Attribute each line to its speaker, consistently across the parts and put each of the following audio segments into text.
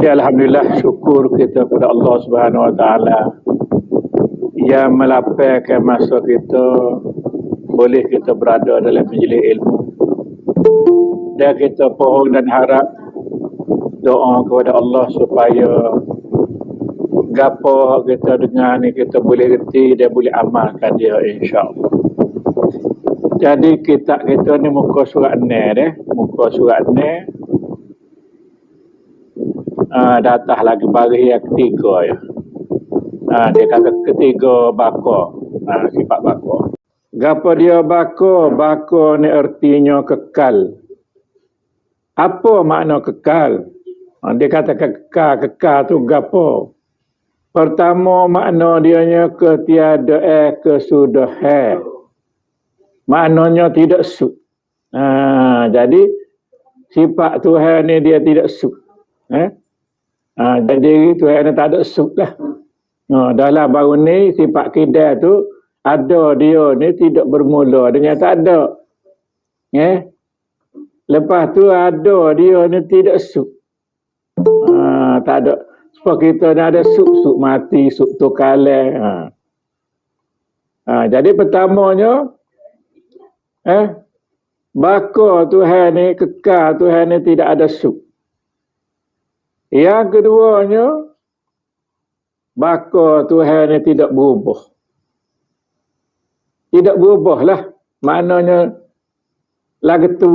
Speaker 1: Ya, alhamdulillah, syukur kita kepada Allah Subhanahu Wa Taala yang melapangkan masa kita boleh kita berada dalam majlis ilmu, dan kita pohon dan harap doa kepada Allah supaya gapo kita dengar ni kita boleh reti dan boleh amalkan dia, insya-Allah. Jadi kita ni muka surat ni muka surat ni datang lagi bagi yang ketiga ya. Dia kata ketiga baka, sifat baka. Gapo dia baka? Baka ni artinya kekal. Apa makna kekal? Dia kata kekal tu gapo? Pertama makna dianya ketiadaan kesudahan. Maknanya tidak suk. Jadi sifat Tuhan ni dia tidak suk. Jadi Tuhan ni tak ada suk lah. Dalam baru ni sifat kidal tu ada dia ni tidak bermula dengan tak ada. Lepas tu ada dia ni tidak suk. Tak ada. Sebab kita ni ada suk mati, suk tukalan. Jadi pertamanya baka Tuhan ni kekal, Tuhan ni tidak ada suk. Yang keduanya baka Tuhan ni tidak berubah. Tidak berubah lah. Maknanya lagu tu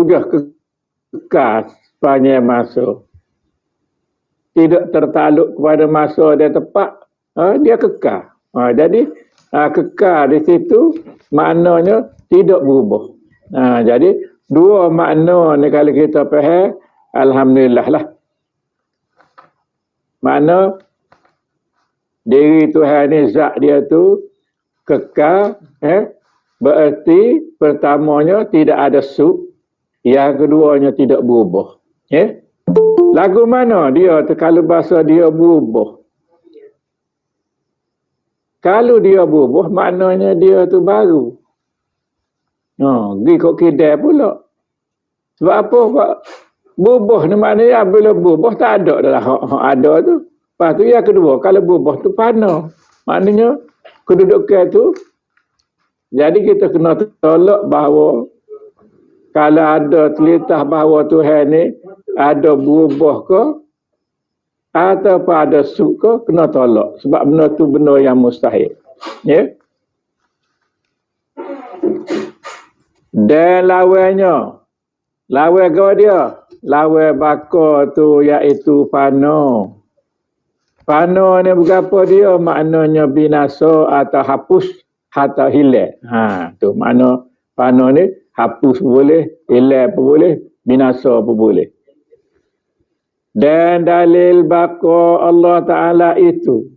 Speaker 1: dah kekal sepanjang masa. Tidak tertakluk kepada masa dia tepat, dia kekal. Jadi kekal di situ maknanya tidak berubah. Jadi dua makna ni kalau kita faham, alhamdulillah lah. Makna diri Tuhan ni zat dia tu kekal, berarti pertamanya tidak ada suk, yang keduanya tidak berubah. Lagu mana dia tu kalau bahasa dia berubah? Kalau dia berubah maknanya dia tu baru. Pergi kok kidal pula. Sebab apa? Sebab berubah ni maknanya bila berubah tak ada dah hak ada tu. Lepas tu yang kedua, kalau berubah tu fana. Maknanya kedudukan tu. Jadi kita kena tolak bahawa kalau ada telitah bahawa Tuhan ni ada berubah ke atau ada suk ke, kena tolak. Sebab benda tu benda yang mustahil. Dan lawannya, lawan ke dia? Lawan baka tu iaitu fana. Fana ni berapa dia? Maknanya binasa atau hapus atau hilang. Tu makna fana ni hapus pun boleh, hilang pun boleh, binasa pun boleh. Dan dalil baka Allah Ta'ala itu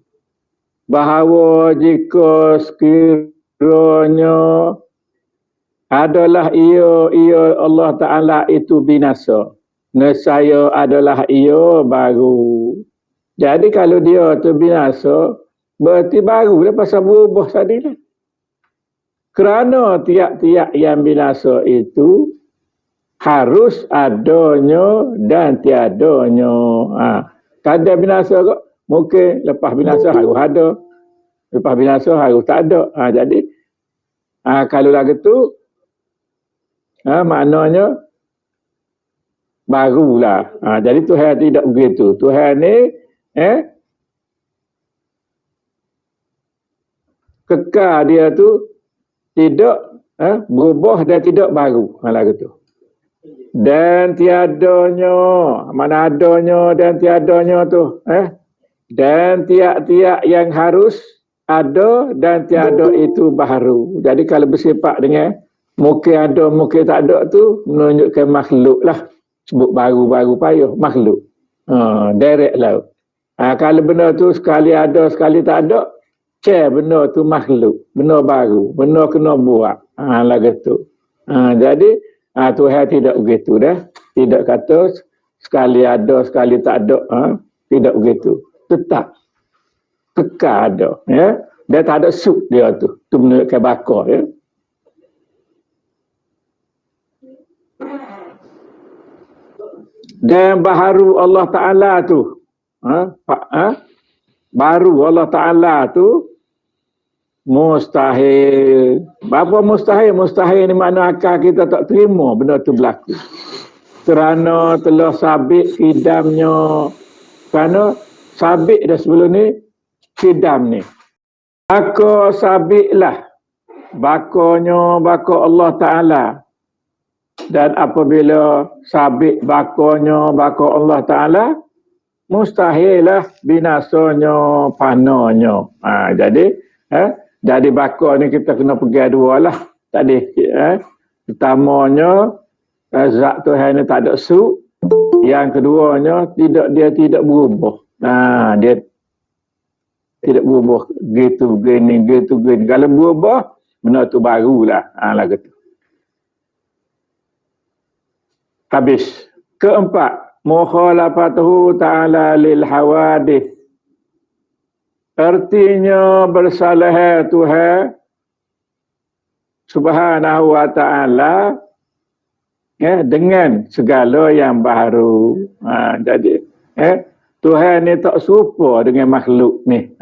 Speaker 1: bahawa jika sekiranya adalah ia Allah Ta'ala itu binasa, nescaya adalah ia baru. Jadi kalau dia tu binasa, berarti baru dah pasal berubah tadi lah. Kerana tiap-tiap yang binasa itu harus adanya dan tiadanya. Kadang binasa kok, mungkin lepas binasa harus ada, lepas binasa harus tak ada. Jadi kalau lagu tu maknanya barulah. Jadi Tuhan tidak begitu. Tuhan ni kekal, dia tu tidak berubah dan tidak baru. Lagu tu. Dan tiadanya, mana adanya dan tiadanya tu. Dan tiap-tiap yang harus ada dan tiada itu baru. Jadi kalau bersifat dengan mungkin ada, mungkin tak ada tu, menunjukkan makhluk lah. Sebut baru-baru payah, makhluk. Direct lah. Kalau benda tu sekali ada, sekali tak ada, benda tu makhluk, benda baru, benda kena buat. Lagu tu. Jadi Tuhan tidak begitu dah. Tidak kata sekali ada, sekali tak ada. Tidak begitu. Tetap kekal ada. Dia tak ada suk dia tu. Tu menunjukkan bakar. Dan baharu Allah Ta'ala tu, baru Allah Ta'ala tu mustahil. Apa mustahil? Mustahil ni makna akal kita tak terima benda tu berlaku. Kerana telah sabit kidamnya. Kerana sabit dah sebelum ni kidam ni. Maka sabitlah bakonya bako Allah Ta'ala. Dan apabila sabit bakonya bako Allah Ta'ala, mustahilah binasonya panahnya. Jadi bakar ni kita kena pergi dua lah. Tadi pertamanya zat Tuhan ni tak ada su. Yang keduanya dia tidak berubah. Dia tidak berubah gitu gini. Kalau berubah benda tu barulah. Lagu tu. Habis. Keempat, mukhalafatuhu ta'ala lil hawadith. Artinya bersalah Tuhan Subhanahu wa ta'ala dengan segala yang baru. Jadi Tuhan ni tak serupa dengan makhluk ni.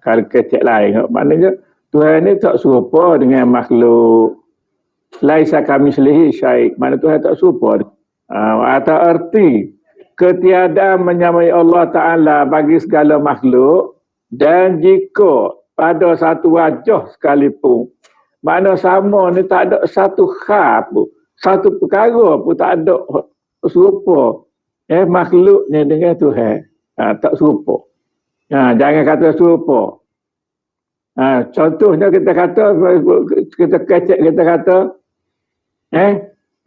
Speaker 1: Kalau kecek lain, maknanya Tuhan ni tak serupa dengan makhluk. Laisa kamitslihi syai'. Maknanya Tuhan tak serupa. Atau arti ketiadaan menyamai Allah Ta'ala bagi segala makhluk. Dan jika pada satu wajah sekalipun, makna sama ni tak ada satu hal pun, satu perkara pun tak ada serupa makhluknya dengan Tuhan. Tak serupa. Jangan kata serupa. Contohnya kita kecek kita kata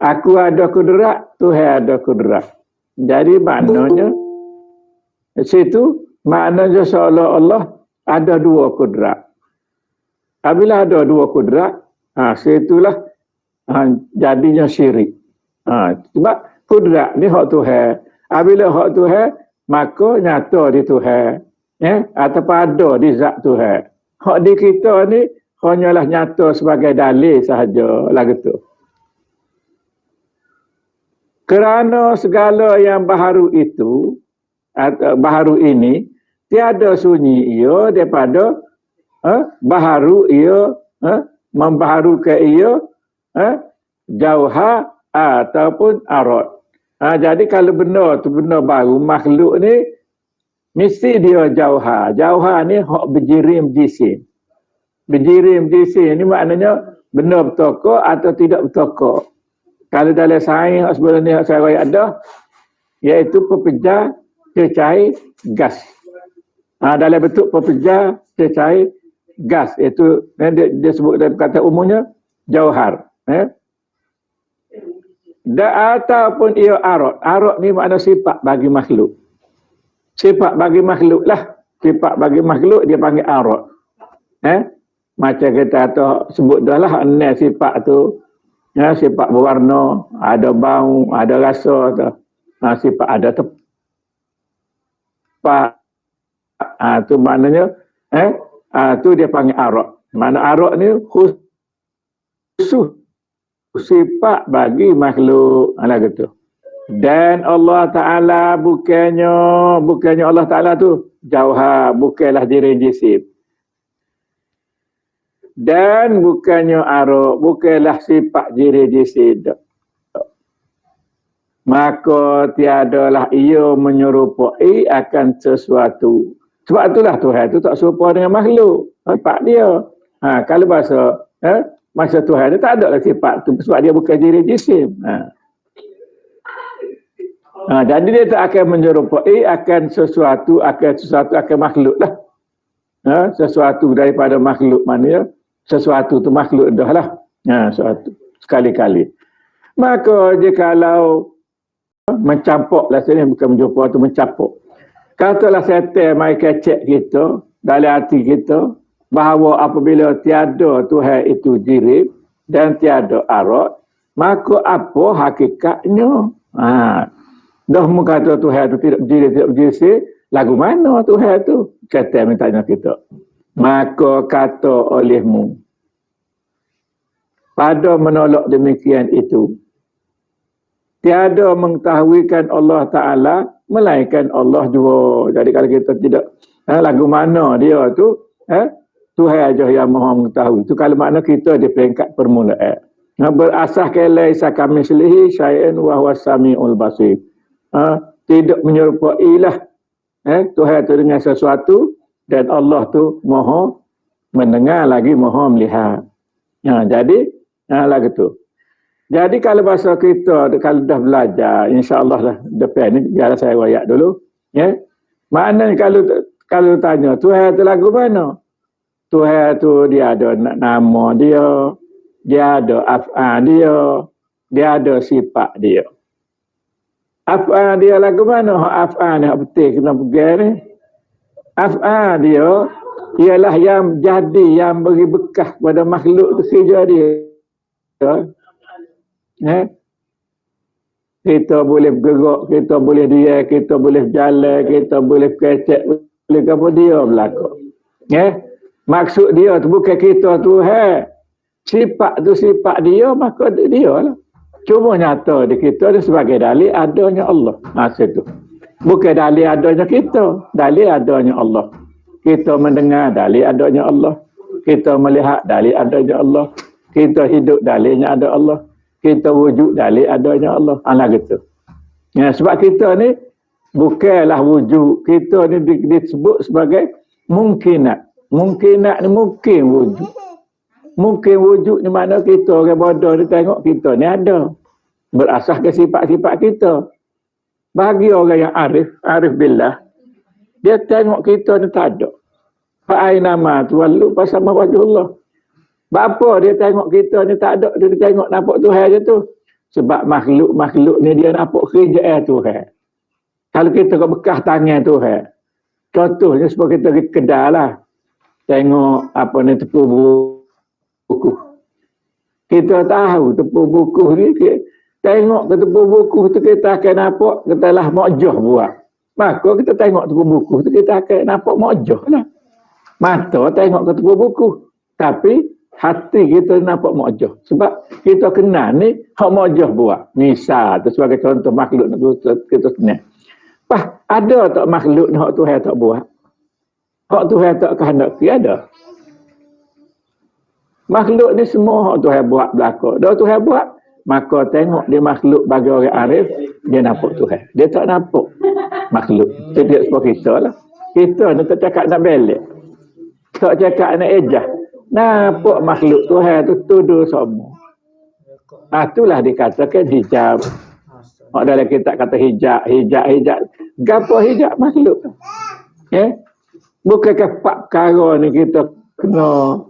Speaker 1: aku ada kudrat, Tuhan ada kudrat. Jadi maknanya situ maknanya seolah-olah ada dua kudrat. Apabila ada dua kudrat, situlah jadinya syirik. Sebab kudrat ni hak Tuhan. Apabila hak Tuhan, maka nyata di Tuhan. Atau ada di zat Tuhan. Hak di kita ni hanyalah nyata sebagai dalil sahaja. Lagu tu. Kerana segala yang baharu itu, baharu ini tiada sunyi ia daripada baharu ia membaharukan ia jauha ataupun arad. Jadi kalau benda tu benda baru, makhluk ni mesti dia jauha. Jauha ni hak berjirim jisim. Berjirim jisim ni maknanya benda bertokok atau tidak bertokok. Kalau dalam sains sebelum ni saya ada, iaitu pepejah cecair gas. Dalam bentuk pepejah cecair gas, iaitu dia sebut dalam kata umumnya jauhar. Dan ataupun ia arad. Arad ni makna sifat bagi makhluk. Sifat bagi makhluk lah. Sifat bagi makhluk dia panggil arad. Macam kita sebut dah lah sifat tu. Sifat berwarna, ada bau, ada rasa tu. Sifat ada tepat. Tu maknanya tu dia panggil arad. Makna arad ni khusus sifat bagi makhluk. Gitu. Dan Allah Ta'ala bukannya Allah Ta'ala tu jauha, bukanlah diri jisim. Dan bukannya arad, bukanlah sifat diri jisim. Maka tiadalah ia menyerupai akan sesuatu. Sebab itulah Tuhan itu tak serupa dengan makhluk. Sifat dia. Kalau masa Tuhan itu tak ada lah sifat tu. Sebab dia bukan diri jisim. Jadi dia tak akan menyerupai akan sesuatu akan makhluk lah. Sesuatu daripada makhluk mana. Sesuatu tu makhluk dah lah. Sesuatu. Sekali-kali. Maka jikalau mencampuk lah sini, bukan menjumpa tu mencampuk. Katalah setan mai kecek kita dalam hati kita bahawa apabila tiada Tuhan itu jirim dan tiada arad, maka apa hakikatnya? Dah kata Tuhan itu tidak jirim, lagu mana Tuhan itu? Setan mintanya kita. Maka kata olehmu, pada menolak demikian itu, Tiada mengetahuikan Allah Ta'ala melainkan Allah jua. Jadi kalau kita tidak lagu mana dia tu, Tuhan aja yang maha mengetahui. Itu kalau makna kita di peringkat permulaan. Berasaskan laisa kamitslihi syai'un wa huwas samiul basir. Tidak menyerupailah Tuhan itu dengan sesuatu, dan Allah tu maha mendengar lagi maha melihat. Jadi lagu tu. Jadi kalau bahasa kita, kalau dah belajar, insya-Allah dah depan ni, biar saya wayak dulu. Maknanya kalau tanya, Tuhan tu lagu mana? Tuhan tu dia ada nama dia, dia ada af'al dia ada sifat dia. Af'al dia lagu mana? Af'al ni hak betul kena pegang ni. Af'al dia ialah yang jadi, yang beri bekas pada makhluk tu kerja dia. Kita boleh bergerak, kita boleh diam, kita boleh jalan, kita boleh kecek, boleh apa dia berlaku. Maksud dia tu bukan kita tu, sifat tu sifat dia, maka dia lah. Cuma nyata di kita ni sebagai dalil adanya Allah. Maksud tu. Bukan dalil adanya kita, dalil adanya Allah. Kita mendengar dalil adanya Allah. Kita melihat dalil adanya Allah. Kita hidup dalilnya ada Allah. Kita wujud dalil adanya Allah. Gitu. Sebab kita ni bukanlah wujud. Kita ni disebut sebagai mungkinat. Mungkinat ni mungkin wujud. Mungkin wujud ni mana kita orang bodoh ni tengok kita ni ada. Berasaskan sifat-sifat kita. Bagi orang yang arif billah, dia tengok kita ni tak ada. Fa'ainama tuwallu fasama wajhullah. Bapa dia tengok kita ni tak ada, dia tengok nampak Tuhan je tu. Sebab makhluk-makhluk ni dia nampak kerja Tuhan. Kalau kita kat bekas tangan Tuhan. Contohnya sebab kita pergi kedai lah. Tengok apa ni tepung buku. Kita tahu tepung buku ni, tengok ke tepung buku tu kita akan nampak kita lah mukjizat buat. Maka kita tengok tepung buku tu kita akan nampak mukjizat lah. Mata tengok ke tepung buku. Tapi hati kita nampak mukjizat. Sebab kita kenal ni hak mukjizat buat. Misal tu sebagai contoh makhluk kita kenal. Ada tak makhluk ni hak Tuhan tak buat? Hak Tuhan tak kehendaki ada. Makhluk ni semua hak Tuhan buat belaka. Dah Tuhan buat, maka tengok dia makhluk bagi orang arif, dia nampak Tuhan. Dia tak nampak makhluk. Itu dia sebab kita lah. Kita ni tak cakap nak belik. Tak cakap nak ejah. Nampak makhluk Tuhan tu tuduh semua. Itulah dikatakan hijab. Hak dalam kitab kata hijab. Gapo hijab makhluk? Bukankah pak perkara ni kita kena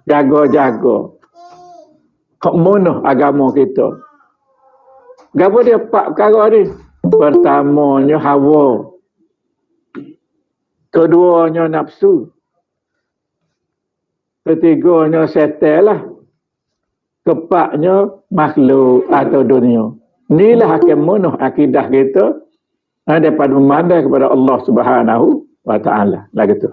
Speaker 1: jaga-jaga. Kok monoh agama kita. Gapo dia pak perkara ni? Pertamanya hawa. Keduanya nafsu. Ketiganya setan lah. Keempatnya makhluk atau dunia. Inilah hakim monoh akidah kita daripada memandai kepada Allah Subhanahu wa ta'ala. Lagi tu.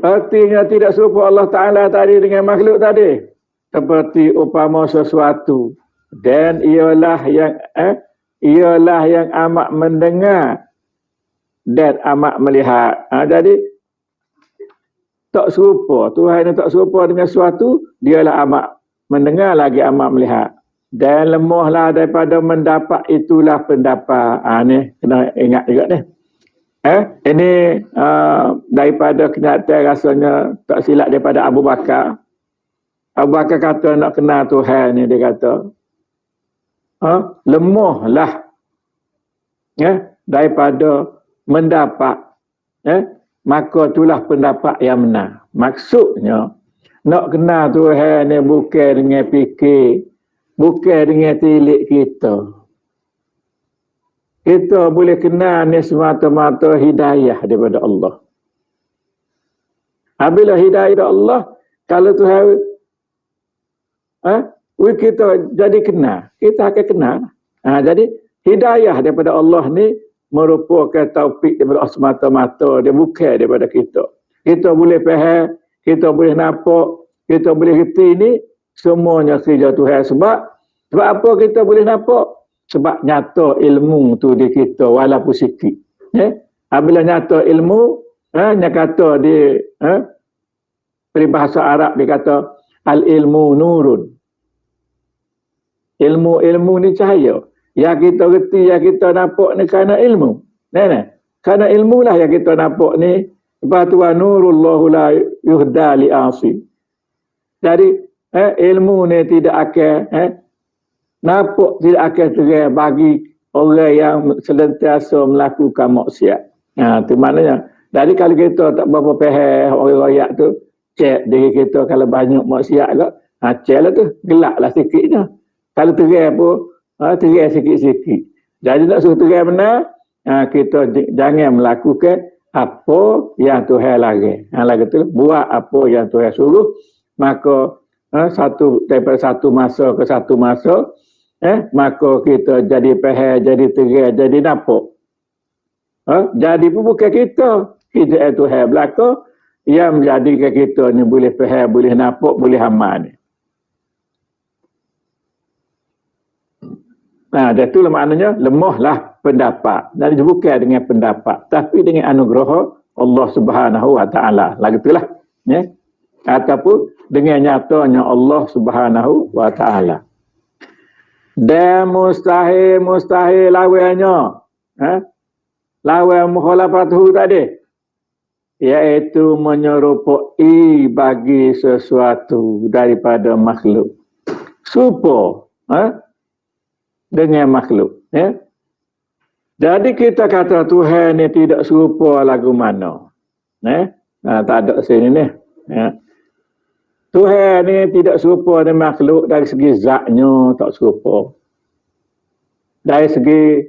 Speaker 1: Artinya tidak serupa Allah Ta'ala tadi dengan makhluk tadi. Seperti upama sesuatu. Dan ialah yang amat mendengar dan amat melihat. Jadi tak serupa. Tuhan yang tak serupa dengan sesuatu, dialah amat mendengar lagi amat melihat. Dan lemahlah daripada mendapat itulah pendapat. Ni kena ingat juga ni. Ini daripada kenyataan rasanya tak silap daripada Abu Bakar. Abu Bakar kata nak kenal Tuhan ni, dia kata lemahlah daripada mendapat, maka itulah pendapat yang benar. Maksudnya nak kenal Tuhan ni bukan dengan fikir, bukan dengan tilik kita. Kita boleh kenal ni semata-mata hidayah daripada Allah. Bila hidayah daripada Allah, kalau Tuhan kita jadi kenal, kita akan kenal. Jadi hidayah daripada Allah ni merupakan taufik daripada Allah semata-mata, dia bukan daripada kita. kita boleh faham, kita boleh nampak, kita boleh reti ni semuanya kerja Tuhan. Sebab apa kita boleh nampak? Sebab nyata ilmu tu di kita walaupun sikit. Apabila nyata ilmu, nya kata di peribahasa Arab dia kata al-ilmu nurun. Ilmu ni cahaya. Yang kita reti, yang kita nampak ni kerana ilmu. Kerana ilmu lah yang kita nampak ni. Lepas tu nurullahu la yuhda li asi. Jadi ilmu ni tidak akan nampak, tidak akan terang bagi orang yang senantiasa melakukan maksiat. Itu maknanya. Jadi kalau kita tak berapa faham orang royak tu, cek diri kita kalau banyak maksiat ke, cek lah tu, gelak lah sikitnya. Kalau terang pun, terang sikit-sikit. Jadi nak suruh terang benar, kita jangan melakukan apa yang Tuhan larang. Lagi tu, buat apa yang Tuhan suruh, maka daripada satu masa ke satu masa, maka kita jadi faham, jadi terang, jadi nampak. Jadi pun bukan kita Tuhan belaka yang menjadikan kita ni boleh faham, boleh nampak, boleh amal ni. Dan itulah maknanya lemahlah pendapat. Dan bukan dengan pendapat, tapi dengan anugerah Allah Subhanahu Wa Taala. Lagi itulah, ataupun dengan nyatanya Allah Subhanahu Wa Taala. Dan mustahil lawannya, lawan mukhalafatuhu tadi, iaitu menyerupai bagi sesuatu daripada makhluk. Serupa dengan makhluk. Jadi kita kata Tuhan ni tidak serupa lagu mana. Tak ada sini ni. Tuhan ni tidak serupa dengan makhluk dari segi zatnya, tak serupa. Dari segi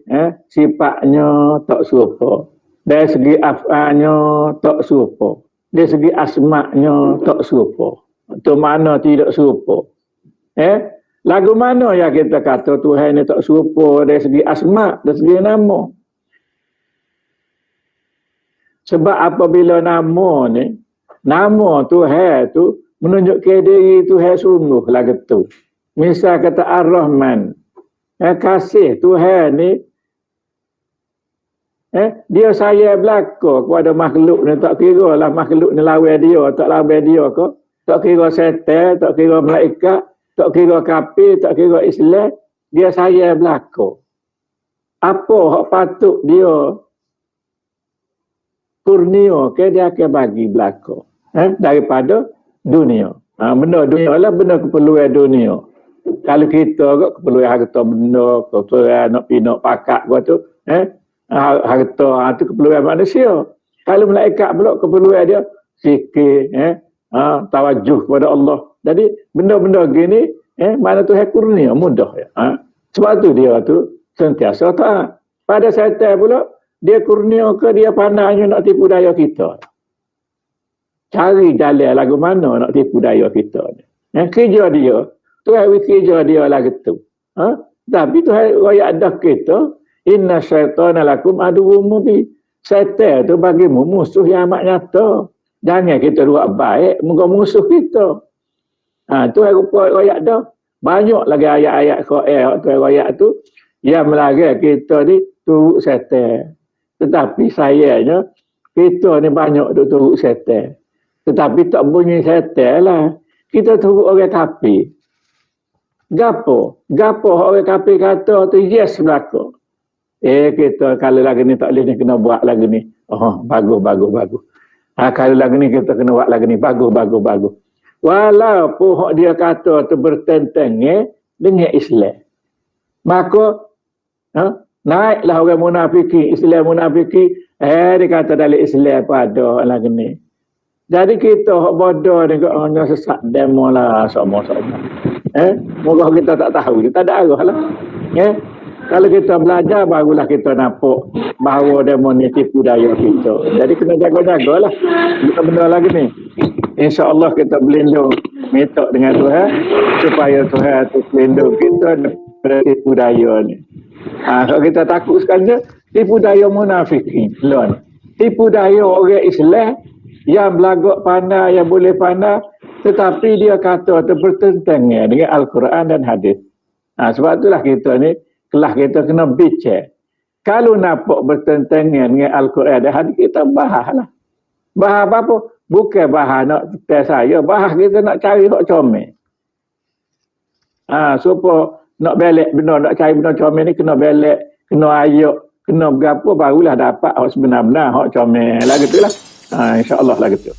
Speaker 1: sifatnya tak serupa. Dari segi af'alnya tak serupa. Dari segi asma'nya tak serupa. Itu mana tidak serupa. Lagu mana yang kita kata Tuhan ni tak serupa dari segi asma', dari segi nama? Sebab apabila nama ni, nama Tuhan tu menunjukkan diri Tuhan sungguh lagu tu. Misal kata Ar-Rahman, kasih Tuhan ni, dia sayang belaka kepada makhluk ni, tak kira lah makhluk ni lawan dia, tak lawan dia ke, tak kira setan, tak kira malaikat, tak kira kafir, tak kira Islam, dia sayang belaka. Apa hak patut dia kurnia ke dia akan bagi belaka daripada dunia. Benda dunia lah benda keperluan dunia. Kalau kita ke keperluan harta benda, keperluan nak pinak pakak gua tu, harta tu keperluan manusia. Kalau malaikat pula keperluan dia fikir, tawajuh kepada Allah. Jadi benda-benda gini mana Tuhan kurnia mudah ya. Sebab tu dia tu sentiasa taat. Pada setan pula dia kurnia ke dia pandainya nak tipu daya kita. Cari jalan lagu mana nak tipu daya kita ni. Kerja dia, Tuhan kerja dia lagu tu. Tapi Tuhan royak dah kita, inna syaitana lakum aduwwum mubin. Syaitan tu bagimu musuh yang amat nyata. Jangan kita buat baik, muka musuh kita. Tuhan royak dah. Banyak lagi ayat-ayat Quran Tuhan royak tu yang melarang kita ni turut syaitan. Tetapi sayangnya kita ni banyak duk turut syaitan. Tetapi tak bunyi syaitan lah. Kita turut orang kafir. Gapo orang kafir kata tu yes belaka. Kita kalau lagu ni tak boleh ni kena buat lagu ni. Bagus. Kalau lagu ni kita kena buat lagu ni. Bagus. Walaupun hak dia kata tu bertentangan dengan Islam. Maka naiklah orang munafiki, Islam munafiki, dia kata dalam Islam apa ada lagu ni. Jadi kita hak bodoh ni hanya sesat demo lah sama-sama. Moga kita tak tahu, kita ada arah lah. Kalau kita belajar barulah kita nampak bahawa demo ni tipu daya kita. Jadi kena jaga-jagalah. Benda lagi ni. InsyaAllah kita berlindung minta dengan Tuhan supaya Tuhan tu berlindung kita daripada tipu daya ni. Kalau kita takut sekali tipu daya munafikin. Tipu daya orang Islam yang belagak pandai, yang boleh pandai, tetapi dia kata tu bertentangan dengan Al-Quran dan hadis. Sebab itulah kita ni, kelas kita kena bincang. Kalau nampak bertentangan dengan Al-Quran dan hadis, kita bahas lah. Bahas apa-apa? Bukan bahas nak tes saya, bahas kita nak cari hak comel. Supaya nak belek benar, nak cari benar comel ni kena belek, kena ayat, kena berapa barulah dapat hak sebenar-benar hak comel lah gitulah. InsyaAllah lah gitu.